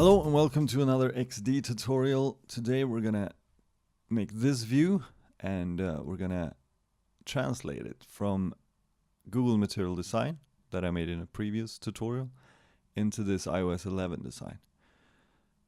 Hello and welcome to another XD tutorial. Today we're gonna make this view and we're gonna translate it from Google Material Design that I made in a previous tutorial into this iOS 11 design.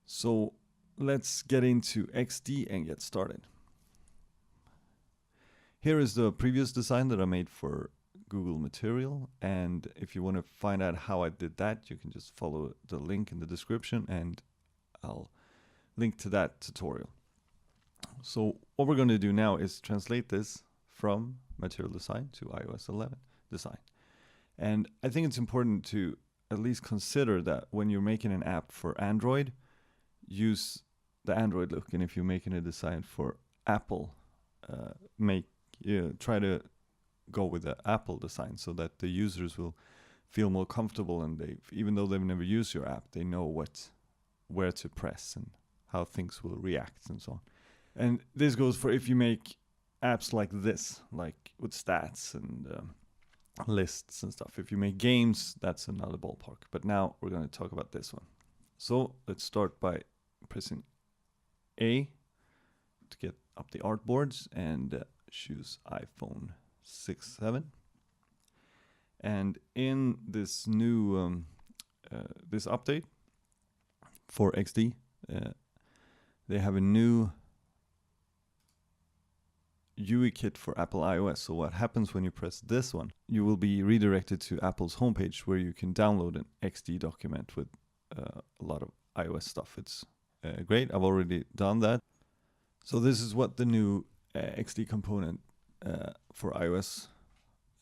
So let's get into XD and get started. Here is the previous design that I made for Google Material, and if you want to find out how I did that, you can just follow the link in the description and I'll link to that tutorial. So what we're going to do now is translate this from Material Design to iOS 11 design. And I think it's important to at least consider that when you're making an app for Android, use the Android look, and if you're making a design for Apple, try to go with the Apple design so that the users will feel more comfortable, and even though they've never used your app, they know where to press and how things will react and so on. And this goes for if you make apps like this, like with stats and lists and stuff. If you make games, that's another ballpark. But now we're going to talk about this one. So let's start by pressing A to get up the artboards and choose iPhone 6, 7. And in this new this update for XD, they have a new UI kit for Apple iOS. So what happens when you press this one, you will be redirected to Apple's homepage where you can download an XD document with a lot of iOS stuff. It's great. I've already done that. So this is what the new XD component for iOS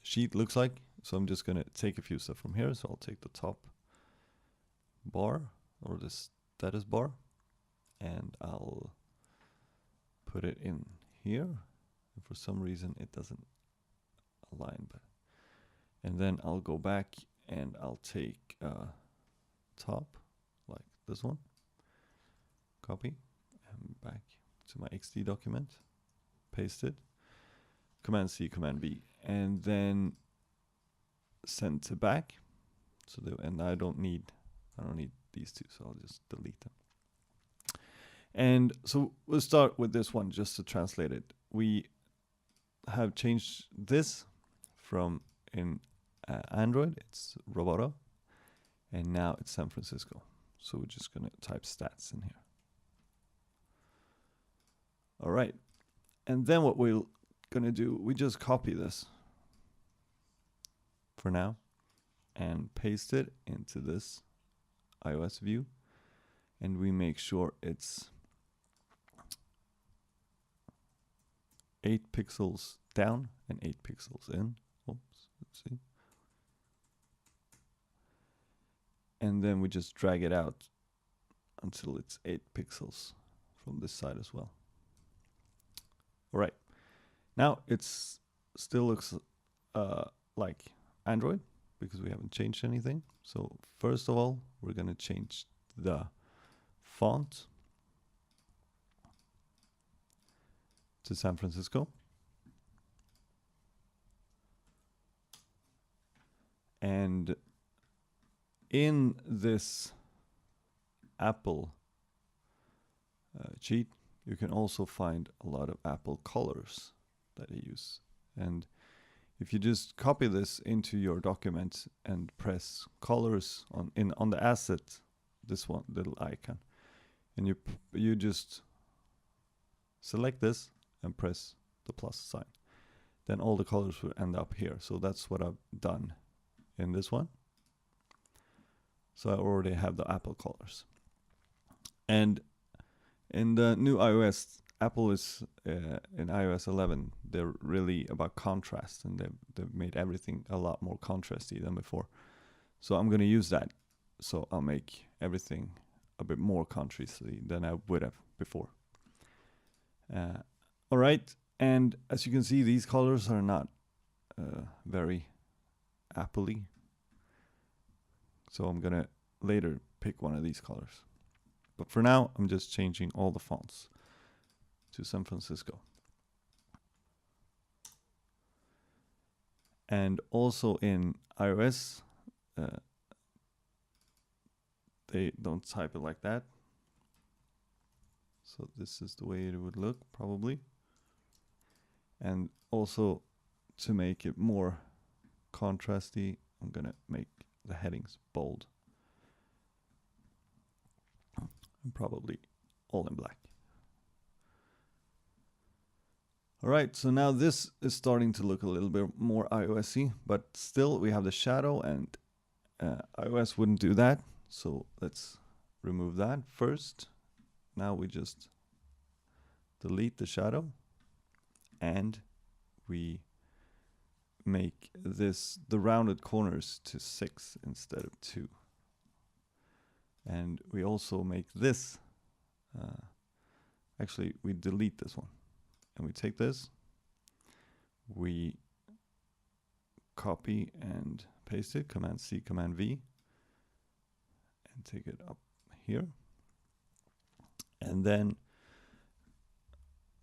sheet looks like. So I'm just going to take a few stuff from here. So I'll take the top bar or the status bar and I'll put it in here. And for some reason it doesn't align, and then I'll go back and I'll take top like this one, copy, and back to my XD document, paste it, Command C, Command B, and then send to back. So and I don't need these two, so I'll just delete them. And so we'll start with this one just to translate it. We have changed this from in Android, it's Roboto, and now it's San Francisco. So we're just going to type stats in here. All right. And then what we're going to do, we just copy this for now and paste it into this iOS view, and we make sure it's 8 pixels down and 8 pixels in. Oops, let's see. And then we just drag it out until it's 8 pixels from this side as well. All right. Now it's still looks like Android because we haven't changed anything. So first of all, we're going to change the font to San Francisco. And in this Apple cheat, you can also find a lot of Apple colors that they use. And if you just copy this into your document and press colors on the asset, this one little icon, and you just select this and press the plus sign, then all the colors will end up here. So that's what I've done in this one. So I already have the Apple colors. And in the new iOS, Apple is in iOS 11, they're really about contrast, and they've made everything a lot more contrasty than before. So I'm going to use that. So I'll make everything a bit more contrasty than I would have before. All right, and as you can see, these colors are not very Apple-y. So I'm going to later pick one of these colors. But for now, I'm just changing all the fonts to San Francisco. And also in iOS, they don't type it like that. So this is the way it would look probably. And also to make it more contrasty, I'm gonna make the headings bold. And probably all in black. All right, so now this is starting to look a little bit more iOS-y, but still we have the shadow, and iOS wouldn't do that. So let's remove that first. Now we just delete the shadow, and we make this the rounded corners to 6 instead of 2. And we also make this, actually we delete this one. And we take this, we copy and paste it, Command C, Command V, and take it up here. And then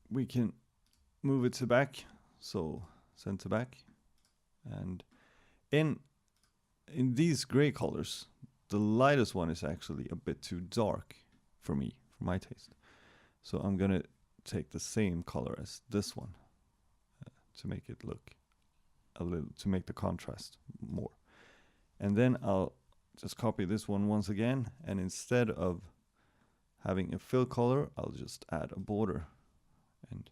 we can move it to back, so send to back. And in these gray colors, the lightest one is actually a bit too dark for me, for my taste. So I'm gonna take the same color as this one to make it look a little, to make the contrast more. And then I'll just copy this one once again, and instead of having a fill color, I'll just add a border. And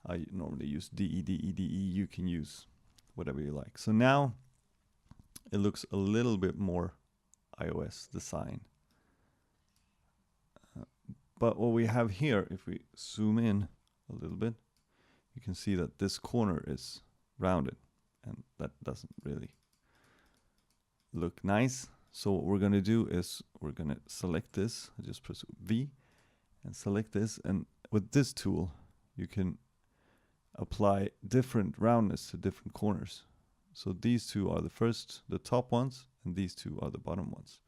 I normally use DE, DE, DE. You can use whatever you like. So now it looks a little bit more iOS design. But what we have here, if we zoom in a little bit, you can see that this corner is rounded, and that doesn't really look nice. So what we're going to do is we're going to select this. I just press V and select this, and with this tool you can apply different roundness to different corners. So these two are the top ones, and these two are the bottom ones.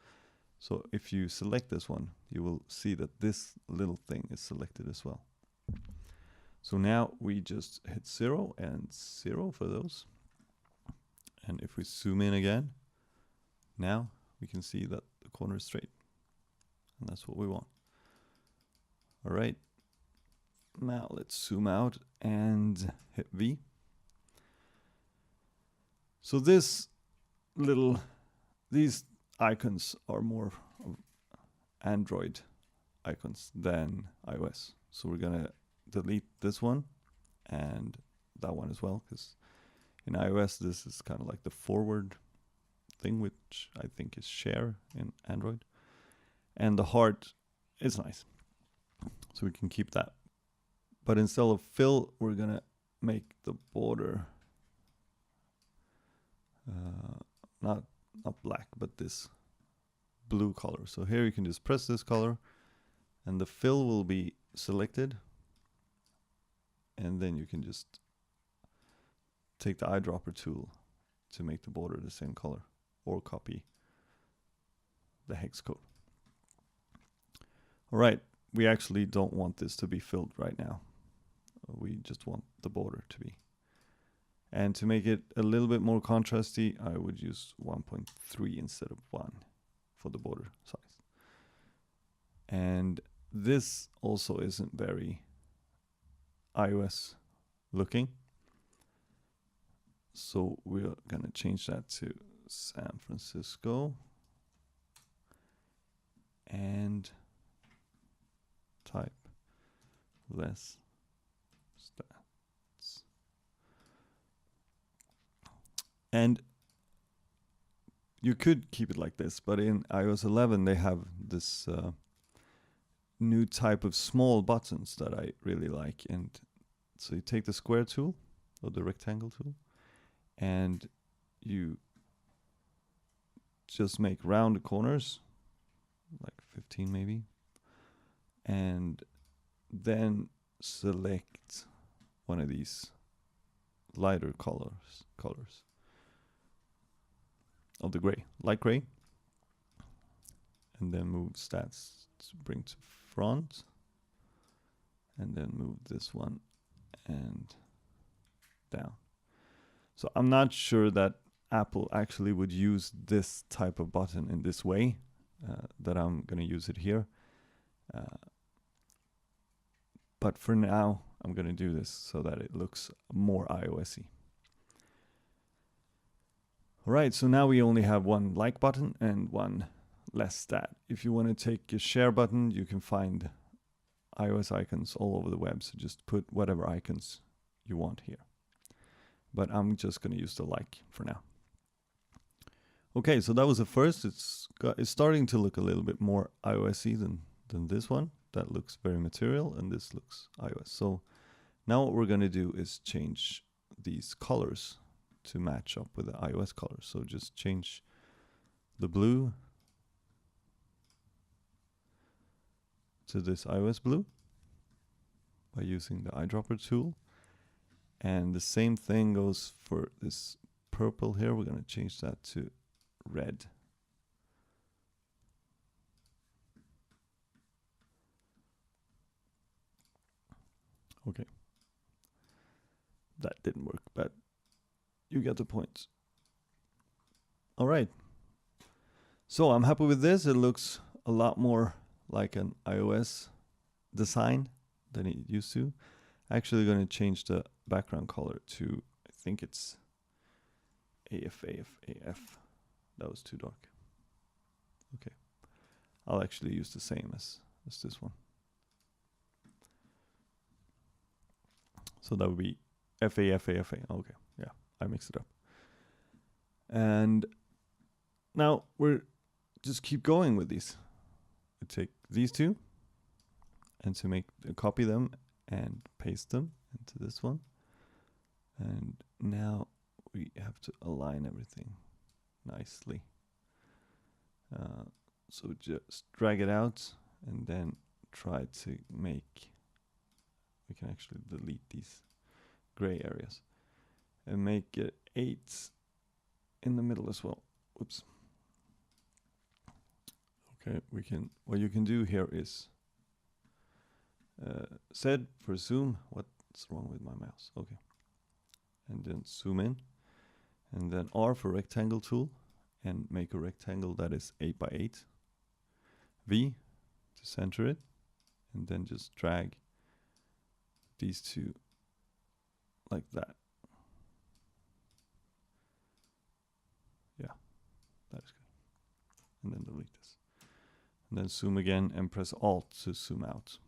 So if you select this one, you will see that this little thing is selected as well. So now we just hit 0 and 0 for those. And if we zoom in again, now we can see that the corner is straight. And that's what we want. All right. Now let's zoom out and hit V. So these icons are more of Android icons than iOS. So we're gonna delete this one and that one as well, because in iOS this is kind of like the forward thing, which I think is share in Android. And the heart is nice, so we can keep that. But instead of fill, we're gonna make the border not black, but this blue color. So here you can just press this color and the fill will be selected, and then you can just take the eyedropper tool to make the border the same color, or copy the hex code. All right, we actually don't want this to be filled right now. We just want the border to be. And to make it a little bit more contrasty, I would use 1.3 instead of 1 for the border size. And this also isn't very iOS looking. So we're going to change that to San Francisco and type less stats. And you could keep it like this, but in iOS 11 they have this new type of small buttons that I really like. And so you take the square tool or the rectangle tool, and you just make round corners, like 15 maybe, and then select one of these lighter colors of the gray, light gray, and then move stats to bring to front, and then move this one and down. So I'm not sure that Apple actually would use this type of button in this way. that I'm going to use it here. But for now, I'm going to do this so that it looks more iOS-y. All right, so now we only have one like button and one less stat. If you want to take a share button, you can find iOS icons all over the web. So just put whatever icons you want here. But I'm just going to use the like for now. Okay, so that was the first. It's starting to look a little bit more iOS-y than this one. That looks very material, and this looks iOS. So now what we're going to do is change these colors to match up with the iOS colors. So just change the blue to this iOS blue by using the eyedropper tool. And the same thing goes for this purple here. We're going to change that to red. Okay. That didn't work, but you get the point. All right. So I'm happy with this. It looks a lot more like an iOS design than it used to. Actually going to change the background color to, I think it's AF. That was too dark. Okay. I'll actually use the same as this one. So that would be FA. Okay, yeah, I mixed it up. And now we're just keep going with these. We take these two, and to copy them and paste them into this one. And now we have to align everything nicely. So just drag it out and then try to make, we can actually delete these gray areas and make it 8 in the middle as well. Oops. Okay, what you can do here is Z for zoom. What's wrong with my mouse? Okay. And then zoom in, and then R for rectangle tool, and make a rectangle that is 8 by 8. V to center it, and then just drag these two like that. Yeah, that is good. And then delete this. And then zoom again and press Alt to zoom out.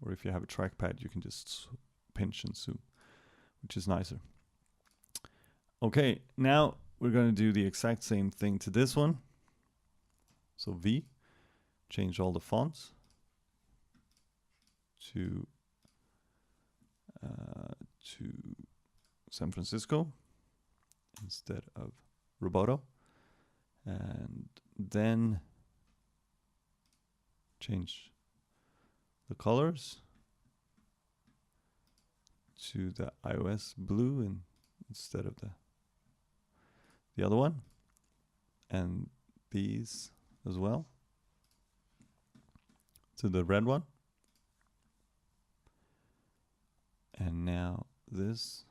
Or if you have a trackpad, you can just pinch and zoom, which is nicer. Okay, now we're going to do the exact same thing to this one. So V, change all the fonts to San Francisco instead of Roboto, and then change the colors to the iOS blue instead of the other one, and these as well to the red one. And now this.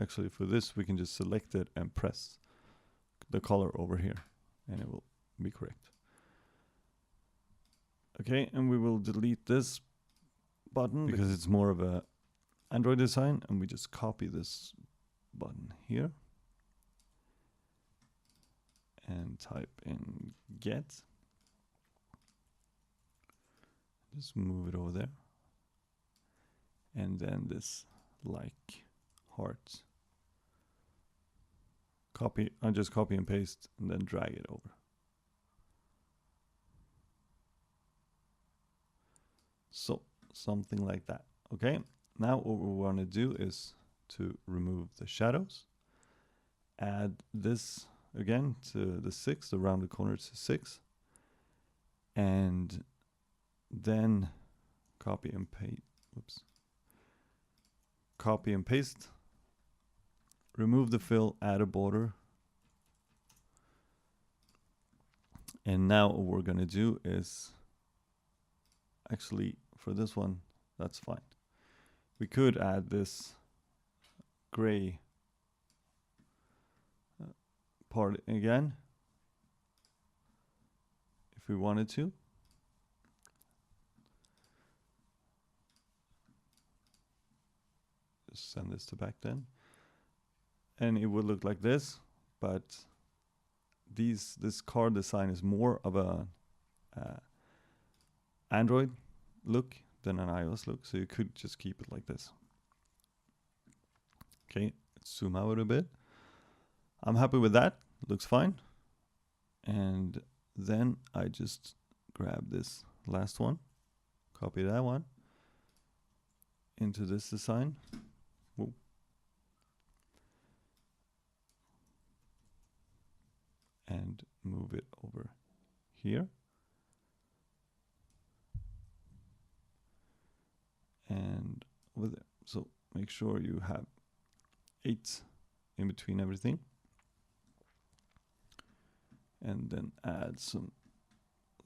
Actually, for this, we can just select it and press the color over here, and it will be correct. Okay, and we will delete this button because it's more of a Android design, and we just copy this button here and type in get. Just move it over there. And then this like heart. I just copy and paste and then drag it over. So something like that. Okay, now what we want to do is to remove the shadows. Add this again to the 6, the rounded corner to 6. And then copy and paste, remove the fill, add a border. And now what we're going to do is, actually for this one, that's fine. We could add this gray part again if we wanted to. Just send this to back then. And it would look like this, but this car design is more of a Android look than an iOS look, so you could just keep it like this. Okay, let's zoom out a bit. I'm happy with that, looks fine. And then I just grab this last one, copy that one into this design. Whoa. And move it over here. And over there. So make sure you have 8 in between everything. And then add some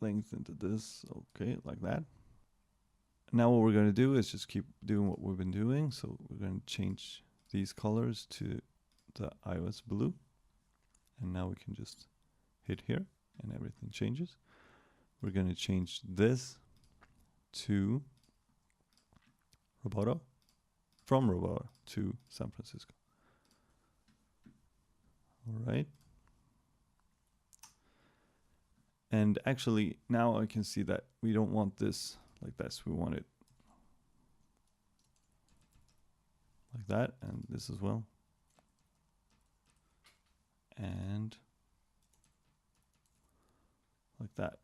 length into this. Okay, like that. Now what we're going to do is just keep doing what we've been doing. So we're going to change these colors to the iOS blue. And now we can just hit here and everything changes. We're going to change this to Roboto, from Roboto to San Francisco. All right. And actually now I can see that we don't want this like this. We want it like that, and this as well. And like that.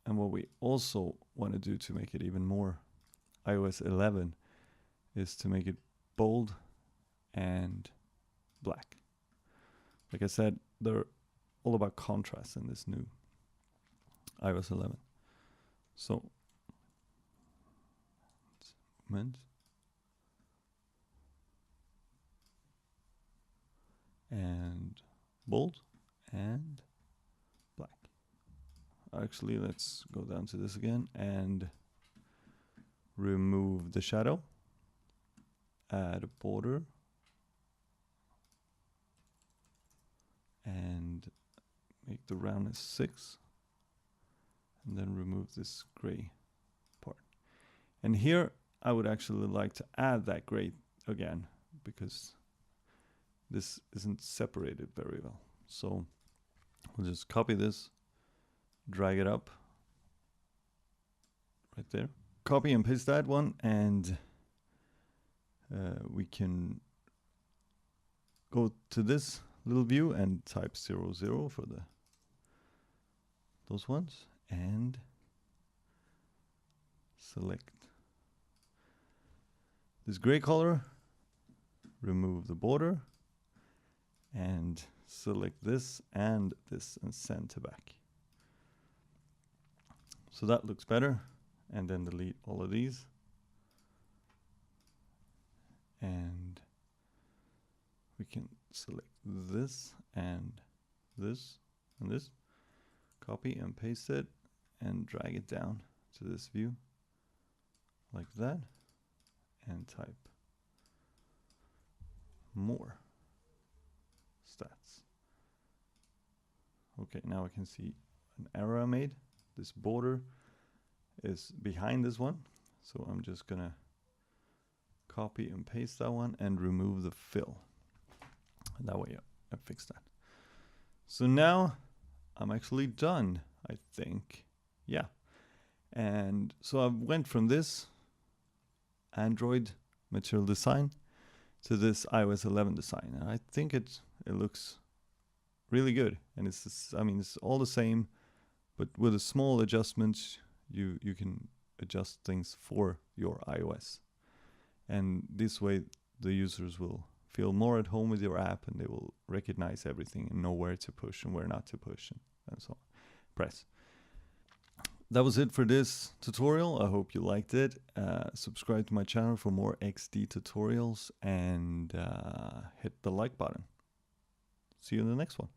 And what we also want to do to make it even more iOS 11 is to make it bold and black. Like I said, they're all about contrast in this new iOS 11. So, movement and bold and black. Actually, let's go down to this again and remove the shadow, add a border, and make the roundness 6, and then remove this gray part. And here I would actually like to add that gray again, because this isn't separated very well. So we'll just copy this, drag it up right there, copy and paste that one, and we can go to this little view and type 00 for those ones, and select this gray color, remove the border, and select this and this and send to back. So that looks better. And then delete all of these. And we can select this and this and this. Copy and paste it and drag it down to this view like that, and type more stats. Okay, now I can see an error I made. This border is behind this one, so I'm just gonna copy and paste that one and remove the fill. And that way I fixed that. So now I'm actually done, I think. Yeah. And so I went from this Android material design to this iOS 11 design. And I think it looks really good. And it's just, I mean, it's all the same, but with a small adjustment, you can adjust things for your iOS. And this way the users will feel more at home with your app, and they will recognize everything and know where to push and where not to push, and so on. Press. That was it for this tutorial. I hope you liked it. Subscribe to my channel for more XD tutorials, and hit the like button. See you in the next one.